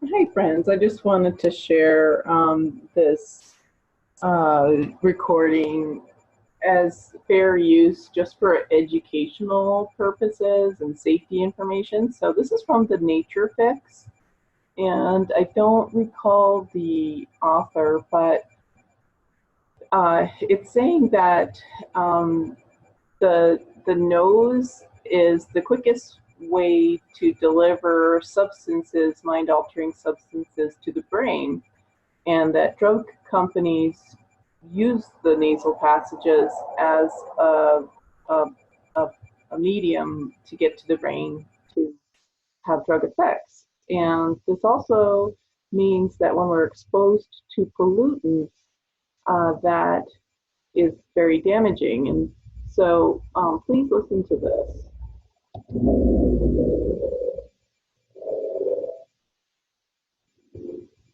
Hi, friends. I just wanted to share this recording as fair use just for educational purposes and safety information. So this is from the Nature Fix, and I don't recall the author, but it's saying that the nose is the quickest way to deliver substances, mind-altering substances, to the brain, and that drug companies use the nasal passages as a, a, a medium to get to the brain to have drug effects. And this also means that when we're exposed to pollutants, that is very damaging. And so please listen to this,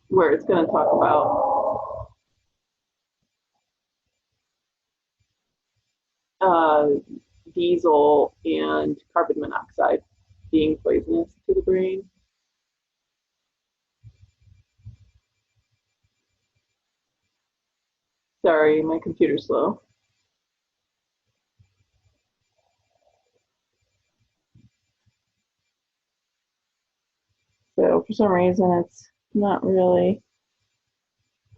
where it's going to talk about uh, diesel and carbon monoxide being poisonous to the brain. Sorry, my computer's slow. So for some reason it's not really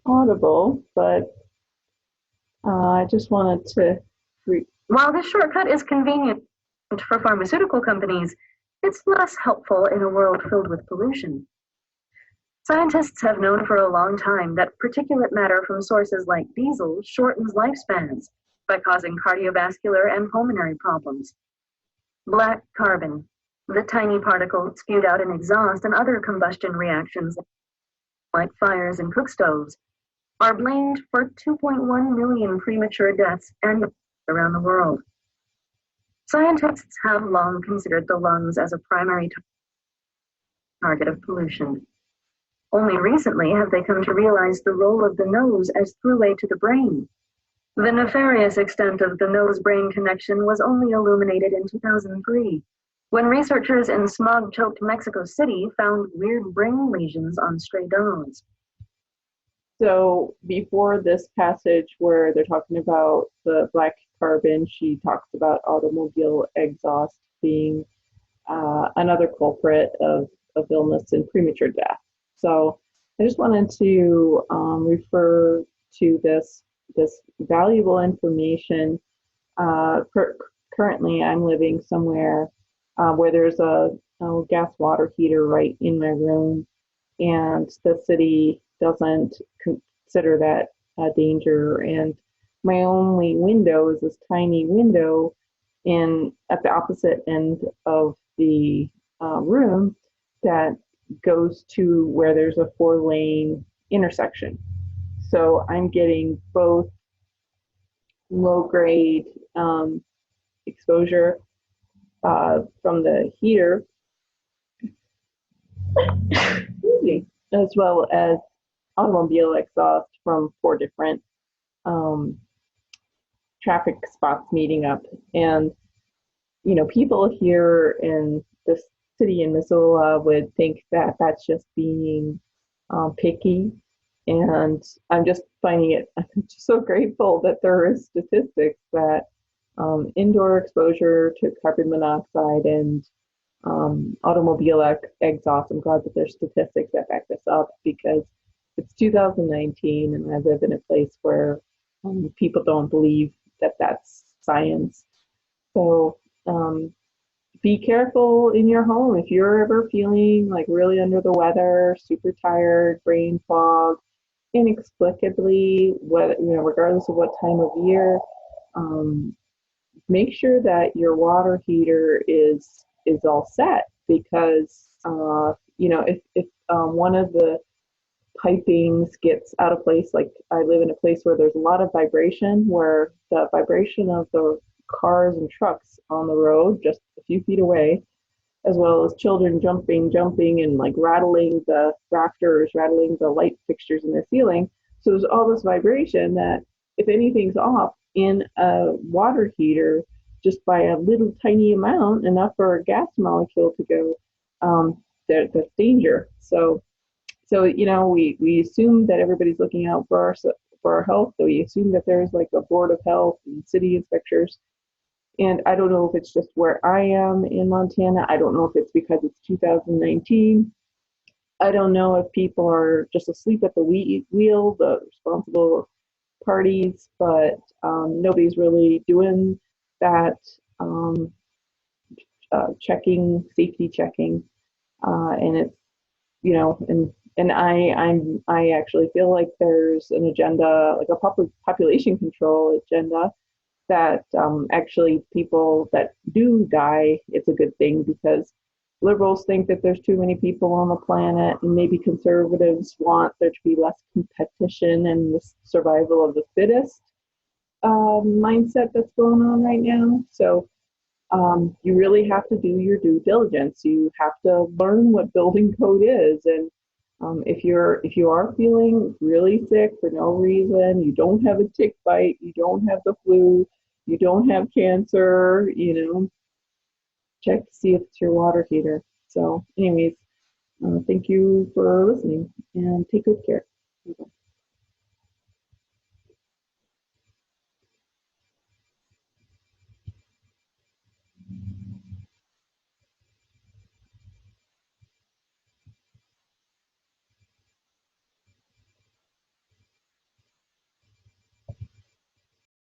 audible, but I just wanted to While this shortcut is convenient for pharmaceutical companies, it's less helpful in a world filled with pollution. Scientists have known for a long time that particulate matter from sources like diesel shortens lifespans by causing cardiovascular and pulmonary problems. Black carbon, the tiny particle spewed out in exhaust and other combustion reactions like fires and cook stoves, are blamed for 2.1 million premature deaths annually around the world. Scientists have long considered the lungs as a primary target of pollution. Only recently have they come to realize the role of the nose as throughway to the brain. The nefarious extent of the nose-brain connection was only illuminated in 2003, when researchers in smog-choked Mexico City found weird brain lesions on stray dogs. So before this passage where they're talking about the black carbon, she talks about automobile exhaust being another culprit of illness and premature death. So I just wanted to refer to this valuable information. Currently, I'm living somewhere where there's a gas water heater right in my room, and the city doesn't consider that a danger. And my only window is this tiny window in at the opposite end of the room that goes to where there's a 4-lane intersection. So I'm getting both low grade exposure from the heater as well as automobile exhaust from 4 different um, traffic spots meeting up. And, you know, people here in the city in Missoula would think that that's just being picky. And I'm just finding it, I'm just so grateful that there is statistics that indoor exposure to carbon monoxide and automobile exhaust. I'm glad that there's statistics that back this up, because it's 2019 and I live in a place where people don't believe that that's science. So be careful in your home if you're ever feeling like really under the weather, super tired, brain fog, inexplicably, what you know, regardless of what time of year. Um, Make sure that your water heater is all set, because you know, if one of the pipings gets out of place, like I live in a place where there's a lot of vibration, where the vibration of the cars and trucks on the road just a few feet away, as well as children jumping and like rattling the rafters, rattling the light fixtures in the ceiling. So there's all this vibration that if anything's off in a water heater just by a little tiny amount, enough for a gas molecule to go, there's danger. So So, we assume that everybody's looking out for our health. So we assume that there's like a board of health and city inspectors. And I don't know if it's just where I am in Montana. I don't know if it's because it's 2019. I don't know if people are just asleep at the wheel, the responsible parties, but nobody's really doing that um, safety checking, and it's and I actually feel like there's an agenda, like a population control agenda, that actually people that do die, it's a good thing because liberals think that there's too many people on the planet, and maybe conservatives want there to be less competition and the survival of the fittest mindset that's going on right now. So you really have to do your due diligence. You have to learn what building code is, and if you are feeling really sick for no reason, you don't have a tick bite, you don't have the flu, you don't have cancer, check to see if it's your water heater. So, anyways, thank you for listening and take good care.